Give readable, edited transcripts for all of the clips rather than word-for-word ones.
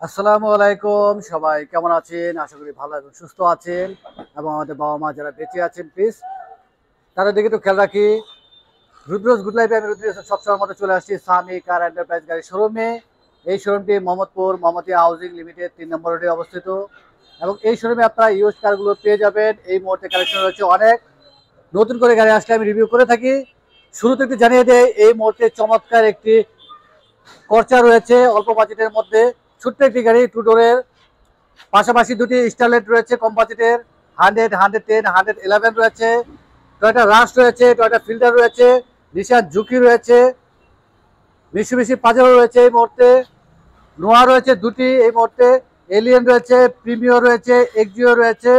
আসসালামু আলাইকুম, সবাই কেমন আছেন? আশা করি ভালো এবং সুস্থ আছেন এবং আমাদের বাবা মা যারা বেঁচে আছেন প্লিজ তাদের দিকে একটু খেয়াল রাখি। রুদ্রজ গুড লাইফে আমি রুদ্র সবসময় মতো চলে আসছি সামি কার এন্টারপ্রাইজ গাড়ি শোরুমে। এই শোরুমটি মোহাম্মদপুর মমতিয়া হাউজিং লিমিটেড 3 নম্বর রোডে অবস্থিত এবং এই শোরুমে আপনারা ইউজ কারগুলো পেয়ে যাবেন। এই মুহূর্তে কালেকশন রয়েছে অনেক। নতুন করে গাড়ি আসলে আমি রিভিউ করে থাকি। শুরুতে একটু জানিয়ে দেয় এই মুহূর্তে চমৎকার একটি খরচা রয়েছে অল্প বাজেটের মধ্যে। ছোট্ট একটি গাড়ি টু ডোরের, পাশাপাশি দুটি স্টারলেট রয়েছে কম বাজেটের, 100, 110, 111 রয়েছে, টয়োটা রাশ রয়েছে, টয়োটা ফিল্টার রয়েছে, নিশান জুকি রয়েছে, মিশুবিশি পাজেরো রয়েছে এই মুহূর্তে, নোয়া রয়েছে দুটি এই মুহূর্তে, এলিয়েন রয়েছে, প্রিমিও রয়েছে, এক্সিও রয়েছে।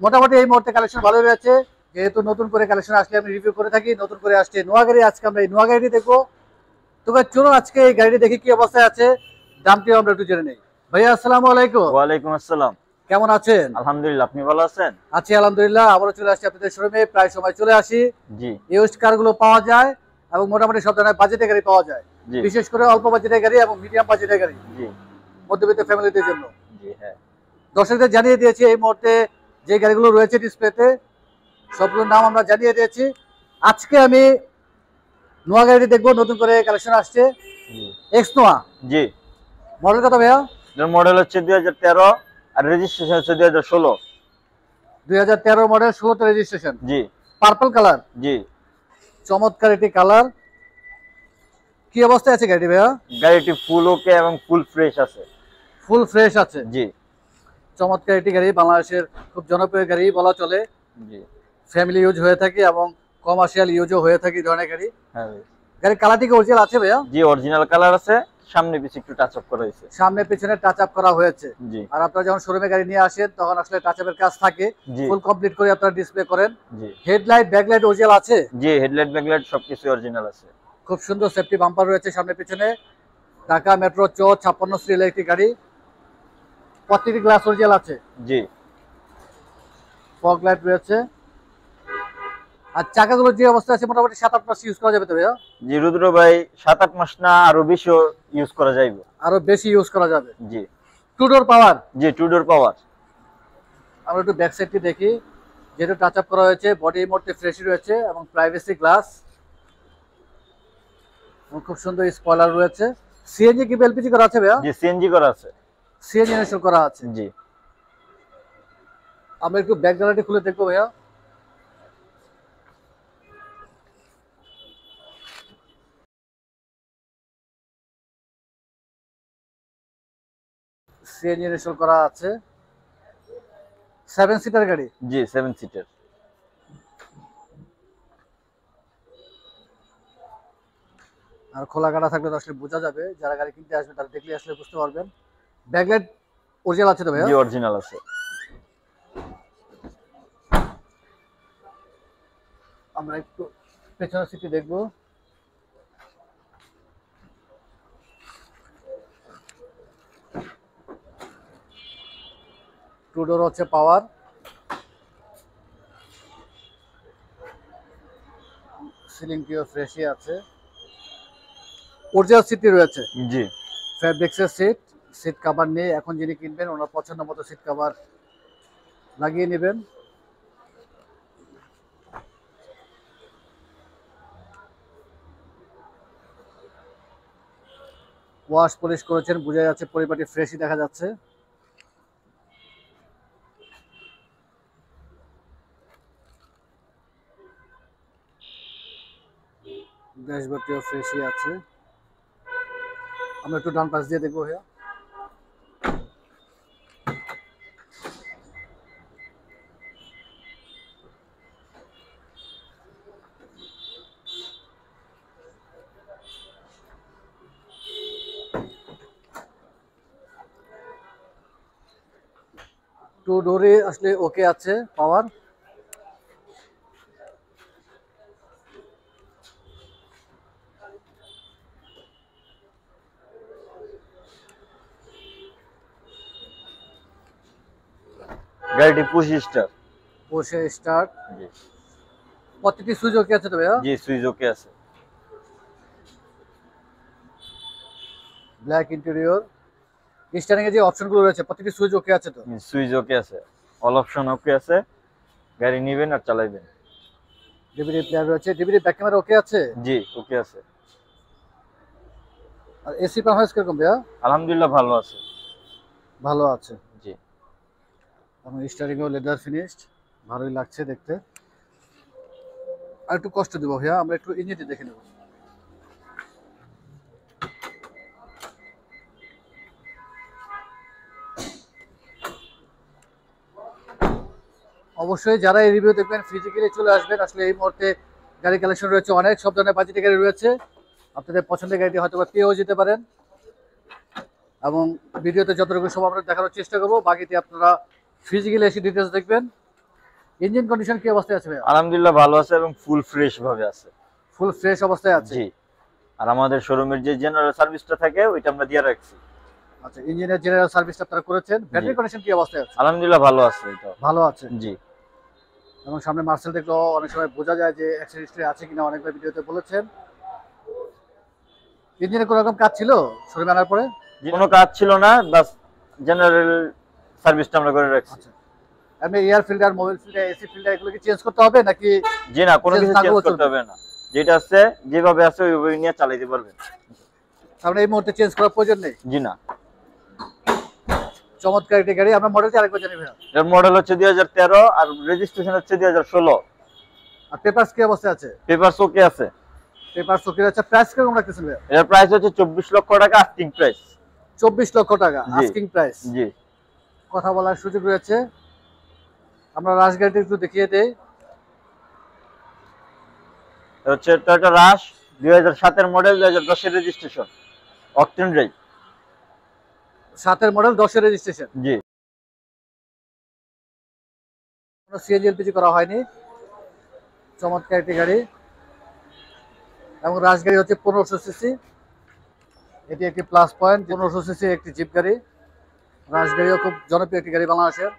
মোটামুটি এই মুহূর্তে কালেকশন ভালো রয়েছে। যেহেতু নতুন করে কালেকশন আসলে আমি রিভিউ করে থাকি, নতুন করে আসছে নোয়া গাড়ি। আজকে আমরা এই নোয়া গাড়িটি দেখবো। তো ভাই চলুন আজকে এই গাড়িটি দেখি কি অবস্থায় আছে, দামটিও আমরা একটু জেনে নেই। ভাইয়া আসসালামু আলাইকুম, ওয়ালাইকুম আসসালাম। কেমন আছেন? আলহামদুলিল্লাহ, আপনি ভালো আছেন? আছি আলহামদুলিল্লাহ। আবারও চলে আসছি আপনাদের শোরুমে, প্রায় সময় চলে আসি। জি ইউজড কারগুলো পাওয়া যায় এবং মোটামুটি সব ধরনের বাজেটের গাড়ি পাওয়া যায়, জি বিশেষ করে অল্প বাজেটের গাড়ি এবং মিডিয়াম বাজেটের গাড়ি জি মধ্যবিত্ত ফ্যামিলিদের জন্য। জি হ্যাঁ। দর্শকদের জানিয়ে দিয়েছি এই মুহূর্তে যে গাড়িগুলো রয়েছে ডিসপ্লেতে, সবগুলোর নাম আমরা জানিয়ে দিয়েছি। আজকে আমি নোয়া গাড়িটি দেখবো, নতুন করে কালেকশন আসছে জি এক্স নোয়া। জি মডেল কত ভাইয়া? এর মডেল হচ্ছে 2013 আর রেজিস্ট্রেশন হচ্ছে 2016। 2013 মডেল, 16তে রেজিস্ট্রেশন, জি পার্পল কালার, জি চমৎকার একটি কালার। কি অবস্থায় আছে গাড়িটি ভাইয়া? গাড়িটি ফুল ওকে এবং ফুল ফ্রেশ আছে। ফুল ফ্রেশ আছে। জি চমৎকার একটি গাড়ি, বাংলাদেশের খুব জনপ্রিয় গাড়ি বলা চলে। জি ফ্যামিলি ইউজ হয়ে থাকে এবং কমার্শিয়াল ইউজও হয়ে থাকে এই ধরনের গাড়ি। হ্যাঁ ভাই। গাড়ির কালারটি কি অরিজিনাল আছে ভাইয়া? জি অরিজিনাল কালার আছে, সামনে পিছে একটু টাচ আপ করা হয়েছে। সামনে পিছনে টাচ আপ করা হয়েছে। জি আর আপনারা যখন শোরুমে গাড়ি নিয়ে আসেন তখন আসলে টাচ আপের কাজ থাকে, জি ফুল কমপ্লিট করে আপনারা ডিসপ্লে করেন। জি হেডলাইট ব্যাকলাইট অরিজিনাল আছে। জি হেডলাইট ব্যাকলাইট সবকিছু অরিজিনাল আছে। খুব সুন্দর সেফটি বাম্পার রয়েছে সামনে পিছনে। ঢাকা মেট্রো 56 সিরিয়ালের একটি গাড়ি, প্রত্যেকটি গ্লাস অরিজিনাল আছে। জি ফগ লাইট রয়েছে। আর চাকাগুলো যে অবস্থা আছে মোটামুটি 7-8 মাস ইউজ করা যাবে তো ভাইয়া? জি রুদ্র ভাই, 7-8 মাস না আরো বেশিও ইউজ করা যাইবে। আরো বেশি ইউজ করা যাবে। জি টু ডোর পাওয়ার। জি টু ডোর পাওয়ার। আমরা একটু ব্যাক সাইডটি দেখি, যেহেতু টাচ আপ করা হয়েছে, বডি এই মুহূর্তে ফ্রেশই রয়েছে এবং প্রাইভেসি গ্লাস এবং খুব সুন্দর স্পয়লার রয়েছে। সিএনজি কি এলপিজি করা আছে ভাইয়া? জি সিএনজি করা আছে। সিএনজি ইনস্টল করা আছে। জি আমরা একটু ব্যাক গ্যালারি খুলে দেখবো ভাইয়া। সিএনজি ইনস্টল করা আছে। 7 সিটার গাড়ি। জি 7 সিটার। আর খোলা কাটা থাকলে তো আসলে বোঝা যাবে, যারা গাড়ি কিনতে আসবে তারা দেখলে আসলে বুঝতে পারবেন। ব্যাকলাইট অরিজিনাল আছে তো ভাইয়া? জি অরিজিনাল আছে। আমরা একটু পেছনের সিটটি দেখবো। টু ডোর হচ্ছে পাওয়ার। সিলিংটিও ফ্রেশই আছে। অরিজিনাল সিটটি রয়েছে। জি ফ্যাব্রিক্সের সিট। সিট কভার নিয়ে এখন যিনি কিনবেন ওনার পছন্দ মতো সিট কভার লাগিয়ে নেবেন। ওয়াশ পলিশ করেছেন, বোঝা যাচ্ছে পরিপাটি ফ্রেশই দেখা যাচ্ছে। ড্যাশবোর্ডটিও ফ্রেশই আছে। আমরা একটু ডান পাশ দিয়ে দেখবো ভাইয়া। টু ডোরে আসলে ওকে আছে পাওয়ার। গাড়িটি পুশ স্টার। বসে স্টার্ট। জি প্রতিটি সুইচ ওকে আছে তো ভাইয়া? জি সুইচ ওকে আছে। Black interior. স্টারিং এ যে অপশনগুলো রয়েছে প্রত্যেকটি সুইচ ওকে আছে তো? সুইচ ওকে আছে, অল অপশন ওকে আছে, গাড়ি নিবেন আর চালাইবেন। ডিভিডি প্লেয়ার রয়েছে, ডিভিডি ব্যাক ক্যামেরা ওকে আছে? জি ওকে আছে। আর এসি পারফরম্যান্স কিরকম ভাইয়া? আলহামদুলিল্লাহ ভালো আছে। ভালো আছে। জি এবং স্টারিং ও লেদার ফিনিশড, ভালোই লাগছে দেখতে। আর একটু কষ্ট দিব ভাইয়া, আমরা একটু ইঞ্জিনটি দেখে নেব। অবশ্যই যারা এই রিভিউ দেখবেন ফিজিক্যালি চলে আসবেন। আসলে এই মুহূর্তে গাড়ি কালেকশন রয়েছে অনেক, সব ধরনের বাজেটের গাড়ি রয়েছে। আপনাদের পছন্দের গাড়িটি হয়তো বা পেয়েও যেতে পারেন, এবং ভিডিওতে যতটুকু সব আমরা দেখানোর চেষ্টা করবো, বাকিটি আপনারা ফিজিক্যালি এসে ডিটেলস দেখবেন। ইঞ্জিন কন্ডিশন কি অবস্থায় আছে ভাইয়া? আলহামদুলিল্লাহ ভালো আছে এবং ফুল ফ্রেশ ভাবে আছে। ফুল ফ্রেশ অবস্থায় আছে। জি, আর আমাদের শোরুমের যে জেনারেল সার্ভিসটা থাকে ওইটা আমরা দিয়ে রাখছি। আচ্ছা, ইঞ্জিনের জেনারেল সার্ভিস আপনারা করেছেন। ব্যাটারি কন্ডিশন কি অবস্থায় আছে? আলহামদুলিল্লাহ ভালো আছে, এটা ভালো আছে। জি। এবং সামনে মার্সেল দেখলেও অনেক সময় বোঝা যায় যে অ্যাক্সিডেন্ট হিস্ট্রি আছে কিনা, অনেকবার ভিডিওতে বলেছেন। ইঞ্জিনে কোনো রকম কাজ ছিল শোরুমে আনার পরে? কোনো কাজ ছিল না, বাস জেনারেল সার্ভিসটা আমরা করে রাখছি। আচ্ছা, এমনি air filter, mobile filter, AC filter এগুলো কি চেঞ্জ করতে হবে নাকি? জি না, কোনো কিছু চেঞ্জ না চেঞ্জ করলেও করতে হবে না, যেটা আছে যেভাবে আছে ওইভাবে নিয়ে চালাতে পারবেন। তাহলে এই মুহূর্তে চেঞ্জ করার প্রয়োজন নেই? জি না। চমৎকার একটি গাড়ি। আমরা মডেলটি আরেকবার জানি ভাইয়া। এর মডেল হচ্ছে 2013 আর রেজিস্ট্রেশন হচ্ছে 2016। আর পেপারস কি অবস্থায় আছে? পেপারস ওকে আছে। পেপারস ওকে আছে। প্রাইস কিরকম রাখতেছেন ভাইয়া? এর প্রাইস হচ্ছে 24 লক্ষ টাকা আস্কিং প্রাইস। 24 লক্ষ টাকা জি। Asking price. জি। কথা বলার সুযোগ রয়েছে। আমরা রাশ গাড়িটি একটু দেখিয়ে দেই। হচ্ছে টয়োটা রাশ 2007 এর মডেল, 2010 এর রেজিস্ট্রেশন, অকটেন ড্রাইভ। 7 এর মডেল, 10 এর রেজিস্ট্রেশন। জি। কোনো সিএনজি এলপিজি করা হয়নি। চমৎকার একটি গাড়ি। এবং রাশ গাড়ি হচ্ছে 1500 সিসি। এটি একটি প্লাস পয়েন্ট। 1500 সিসি একটি জিপ গাড়ি। রাশ গাড়িও খুব জনপ্রিয় একটি গাড়ি বাংলাদেশের।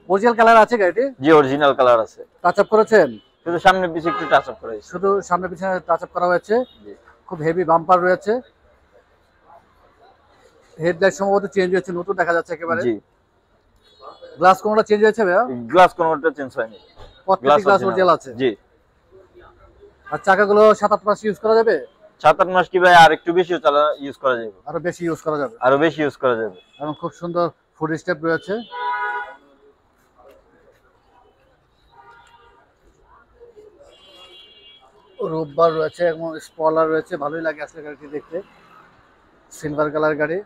অরিজিনাল কালার আছে গাড়িটি? জি অরিজিনাল কালার আছে। টাচ আপ করেছেন? শুধু সামনে পিছে একটু টাচ আপ করা হয়েছে। শুধু সামনে পিছনে টাচ আপ করা হয়েছে। জি। খুব হেভি বাম্পার রয়েছে। হেডলাইট সম্ভবত চেঞ্জ হয়েছে, নতুন দেখা যাচ্ছে একেবারে। জি। গ্লাস কোনটা চেঞ্জ হয়েছে ভাইয়া? গ্লাস কোনোটা চেঞ্জ হয়নি, প্রত্যেকটি গ্লাস অরিজিনাল আছে। জি। আর চাকাগুলো 7-8 মাস ইউজ করা যাবে? 7-8 মাস কি ভাই, আর একটু বেশিও ইউজ করা যাবে। আরো বেশি ইউজ করা যাবে। আরো বেশি ইউজ করা যাবে। এবং খুব সুন্দর ফুড স্টেপ রয়েছে। রোববার রয়েছে এবং স্পয়লার রয়েছে, ভালোই লাগে আসলে গাড়িটি দেখতে। সিলভার কালার গাড়ি।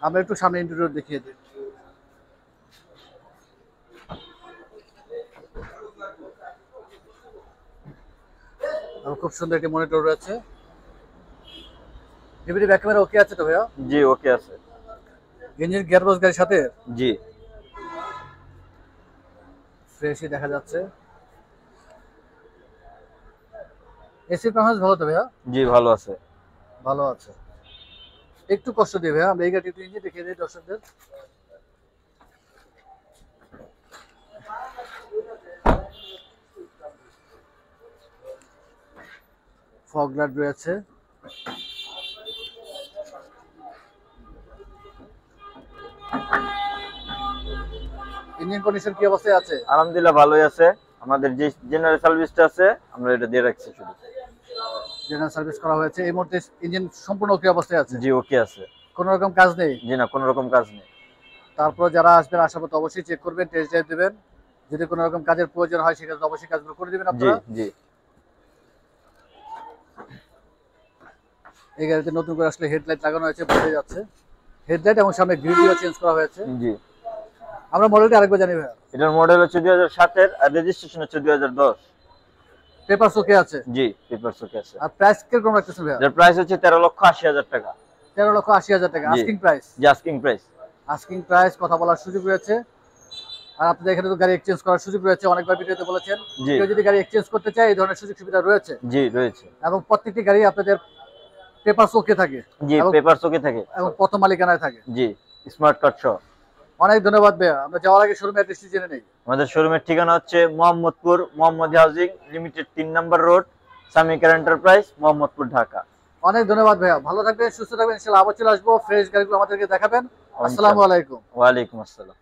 আমরা একটু সামনে ইন্টেরিয়র দেখিয়ে দিই। এবং খুব সুন্দর একটি মনিটর রয়েছে। ডিভিডি ব্যাক ক্যামেরা ওকে আছে তো ভাইয়া? জি ওকে আছে। ইঞ্জিন গিয়ারবক্স গাড়ির সাথে? জি। ফ্রেশই দেখা যাচ্ছে। এসি পারফরম্যান্স ভালো তো ভাইয়া? জি ভালো আছে। ভালো আছে। একটু কষ্ট দিই ভাইয়া, আমরা এই গাড়িটি ইঞ্জিন দেখিয়ে দিই দর্শকদের। ফগ লাইট রয়েছে। ইঞ্জিন কন্ডিশন কি অবস্থায় আছে? আলহামদুলিল্লাহ ভালোই আছে। আমাদের যে জেনারেল সার্ভিসটা আছে আমরা এটা দিয়ে রাখছি শুধু। জেনারেল সার্ভিস করা হয়েছে। এই মুহূর্তে ইঞ্জিন সম্পূর্ণ ওকে অবস্থায় আছে? জি ওকে আছে। কোনো রকম কাজ নেই? জি না, কোনো রকম কাজ নেই। তারপর যারা আসবেন আসার পথে অবশ্যই চেক করবেন, টেস্ট ড্রাইভ দিবেন। যদি কোনো রকম কাজের প্রয়োজন হয় সেক্ষেত্রে অবশ্যই কাজগুলো করে দিবেন জি আপনারা। জি। এই গাড়িতে নতুন করে আসলে হেডলাইট লাগানো হয়েছে, বোঝা যাচ্ছে। হেডলাইট এবং সামনে গ্রিলও চেঞ্জ করা হয়েছে। জি। আমরা মডেলটা আরেকবার জানি ভাইয়া। এটার মডেল হচ্ছে 2007 এর আর রেজিস্ট্রেশন হচ্ছে 2010। পেপারস ওকে আছে? জি পেপারস ওকে আছে। আর প্রাইস কিরকম রাখতেছেন ভাইয়া? এটার প্রাইস হচ্ছে 13,80,000 টাকা। 13,80,000 টাকা জি। Asking price? জি আস্কিং প্রাইস। আস্কিং প্রাইস, কথা বলার সুযোগ রয়েছে। আর আপনাদের এখানে তো গাড়ি এক্সচেঞ্জ করার সুযোগ রয়েছে, অনেকবার ভিডিওতে বলেছেন। জি। কেউ যদি গাড়ি এক্সচেঞ্জ করতে চায় এই ধরনের সুযোগ সুবিধা রয়েছে। জি রয়েছে। এবং প্রত্যেকটি গাড়ি আপনাদের পেপারস ওকে থাকে? জি পেপারস ওকে থাকে এবং প্রথম মালিকানায় থাকে? জি, স্মার্ট কার্ড সহ। অনেক ধন্যবাদ ভাইয়া। আমরা যাওয়ার আগে শোরুমের অ্যাড্রেসটি জেনে নেই। আমাদের শোরুমের ঠিকানা হচ্ছে মোহাম্মদপুর মোহাম্মদী হাউজিং লিমিটেড 3 নম্বর রোড, সামিকার এন্টারপ্রাইজ, মোহাম্মদপুর, ঢাকা। অনেক ধন্যবাদ ভাইয়া, ভালো থাকবেন, সুস্থ থাকবেন, ইনশাআল্লাহ আবার চলে আসবো, ফ্রেশ গাড়িগুলো আমাদেরকে দেখাবেন। আসসালামু আলাইকুম। ওয়ালাইকুম আসসালাম।